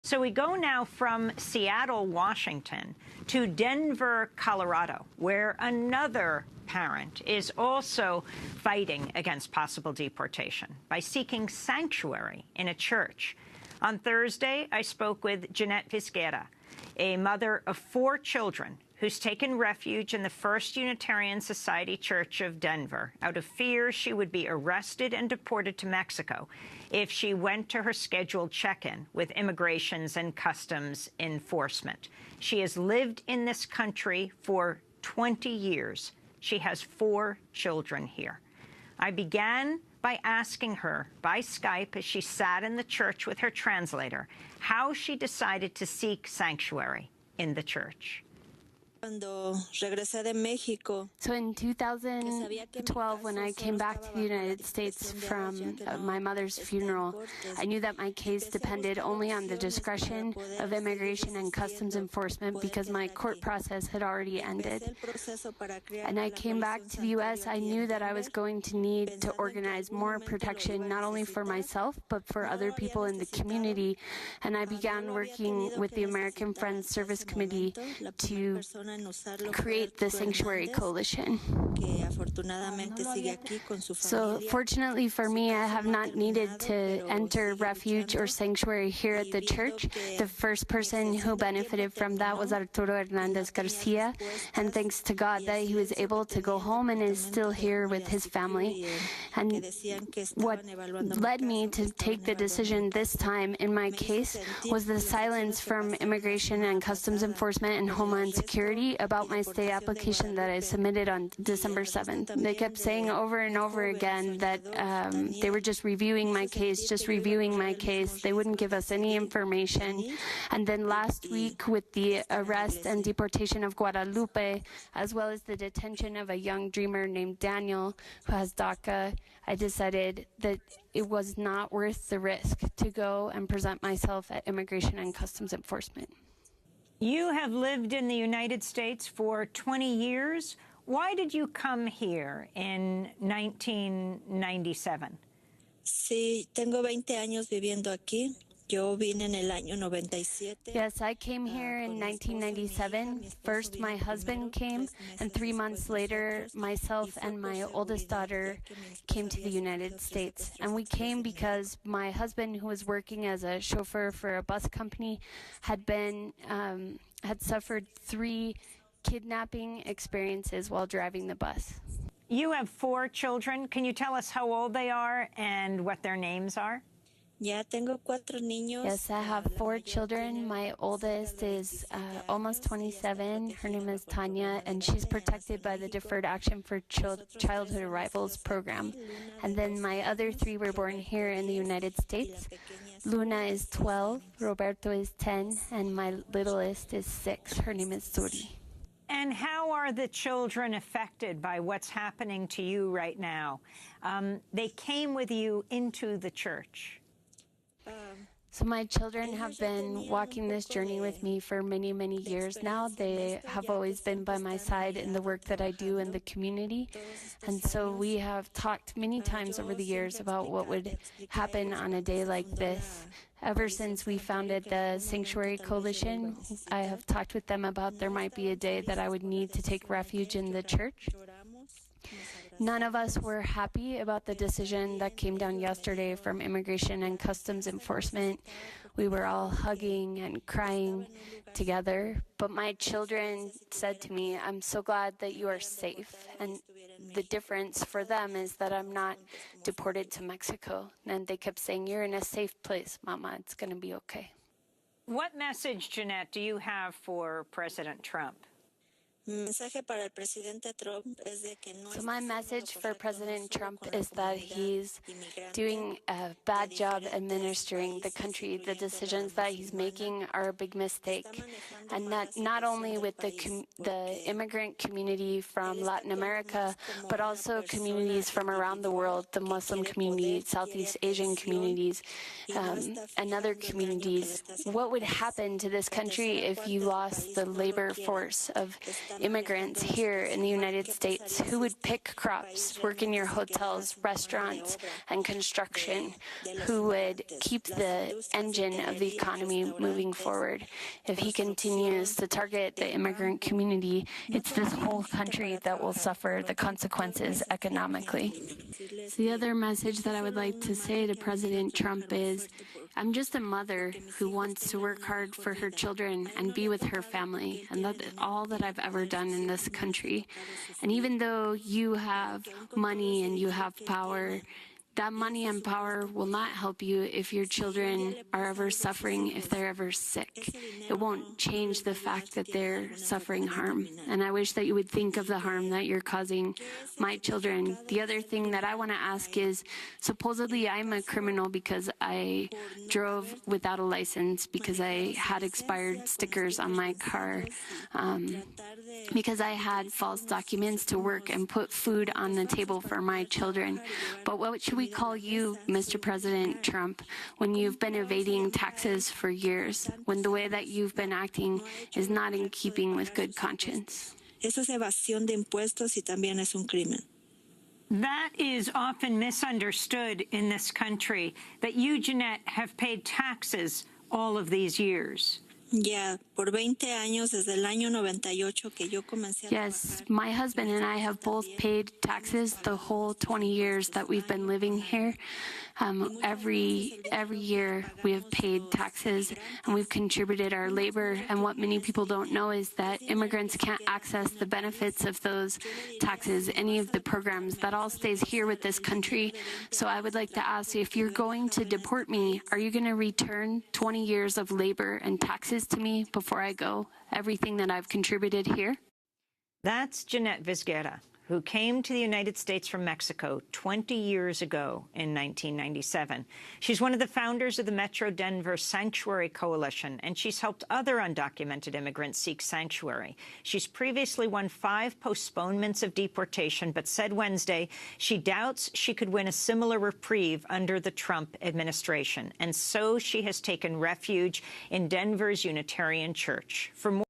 So we go now from Seattle, Washington, to Denver, Colorado, where another parent is also fighting against possible deportation by seeking sanctuary in a church. On Thursday, I spoke with Jeanette Visquera, a mother of 4 children who's taken refuge in the First Unitarian Society Church of Denver out of fear she would be arrested and deported to Mexico if she went to her scheduled check-in with Immigrations and Customs Enforcement. She has lived in this country for 20 years. She has 4 children here. I began by asking her by Skype as she sat in the church with her translator how she decided to seek sanctuary in the church. So in 2012, when I came back to the United States from my mother's funeral, I knew that my case depended only on the discretion of Immigration and Customs Enforcement because my court process had already ended. And I came back to the U.S., I knew that I was going to need to organize more protection, not only for myself, but for other people in the community. And I began working with the American Friends Service Committee to create the Sanctuary Coalition. So fortunately for me, I have not needed to enter refuge or sanctuary here at the church. The first person who benefited from that was Arturo Hernandez Garcia, and thanks to God that he was able to go home and is still here with his family. And what led me to take the decision this time in my case was the silence from Immigration and Customs Enforcement and Homeland Security about my stay application that I submitted on December 7th. They kept saying over and over again that they were just reviewing my case, They wouldn't give us any information. And then last week, with the arrest and deportation of Guadalupe, as well as the detention of a young dreamer named Daniel, who has DACA, I decided that it was not worth the risk to go and present myself at Immigration and Customs Enforcement. You have lived in the United States for 20 years. Why did you come here in 1997? Sí, tengo 20 años viviendo aquí. Yo vine en el año 97. Yes, I came here in 1997. First, my husband came, and 3 months later, myself and my oldest daughter came to the United States. And we came because my husband, who was working as a chauffeur for a bus company, had suffered 3 kidnapping experiences while driving the bus. You have 4 children. Can you tell us how old they are and what their names are? Ya tengo 4 niños. Yes, I have 4 children. My oldest is almost 27. Her name is Tanya, and she's protected by the Deferred Action for Childhood Arrivals program. And then my other 3 were born here in the United States. Luna is 12, Roberto is 10, and my littlest is 6. Her name is Suri. And how are the children affected by what's happening to you right now? They came with you into the church. So my children have been walking this journey with me for many, many years now. They have always been by my side in the work that I do in the community. And so we have talked many times over the years about what would happen on a day like this. Ever since we founded the Sanctuary Coalition, I have talked with them about there might be a day that I would need to take refuge in the church. None of us were happy about the decision that came down yesterday from Immigration and Customs Enforcement. We were all hugging and crying together, but my children said to me, "I'm so glad that you are safe." And the difference for them is that I'm not deported to Mexico. And they kept saying, "You're in a safe place, Mama. It's going to be okay." What message, Jeanette, do you have for President Trump? So my message for President Trump is that he's doing a bad job administering the country. The decisions that he's making are a big mistake. And not only with the immigrant community from Latin America, but also communities from around the world, the Muslim community, Southeast Asian communities, and other communities. What would happen to this country if you lost the labor force of immigrants here in the United States who would pick crops, work in your hotels, restaurants, and construction, who would keep the engine of the economy moving forward. If he continues to target the immigrant community, it's this whole country that will suffer the consequences economically. So the other message that I would like to say to President Trump is, I'm just a mother who wants to work hard for her children and be with her family, and that's all that I've ever done in this country. And even though you have money and you have power, that money and power will not help you if your children are ever suffering, if they're ever sick. It won't change the fact that they're suffering harm. And I wish that you would think of the harm that you're causing my children. The other thing that I want to ask is, supposedly I'm a criminal because I drove without a license, because I had expired stickers on my car, because I had false documents to work and put food on the table for my children. But what should we call you, Mr. President Trump, when you've been evading taxes for years, when the way that you've been acting is not in keeping with good conscience? Eso es evasión de impuestos y también es un crimen. That is often misunderstood in this country, that you, Jeanette, have paid taxes all of these years. Ya, por 20 años, desde el año 98 que yo comencé a Yes, my husband and I have both paid taxes the whole 20 years that we've been living here. Every year we have paid taxes and we've contributed our labor. And what many people don't know is that immigrants can't access the benefits of those taxes, any of the programs. That all stays here with this country. So I would like to ask, if you're going to deport me, are you going to return 20 years of labor and taxes to me before I go, everything that I've contributed here? That's Jeanette Vizquera, who came to the United States from Mexico 20 years ago in 1997. She's one of the founders of the Metro Denver Sanctuary Coalition, and she's helped other undocumented immigrants seek sanctuary. She's previously won 5 postponements of deportation, but said Wednesday she doubts she could win a similar reprieve under the Trump administration. And so she has taken refuge in Denver's Unitarian Church. For more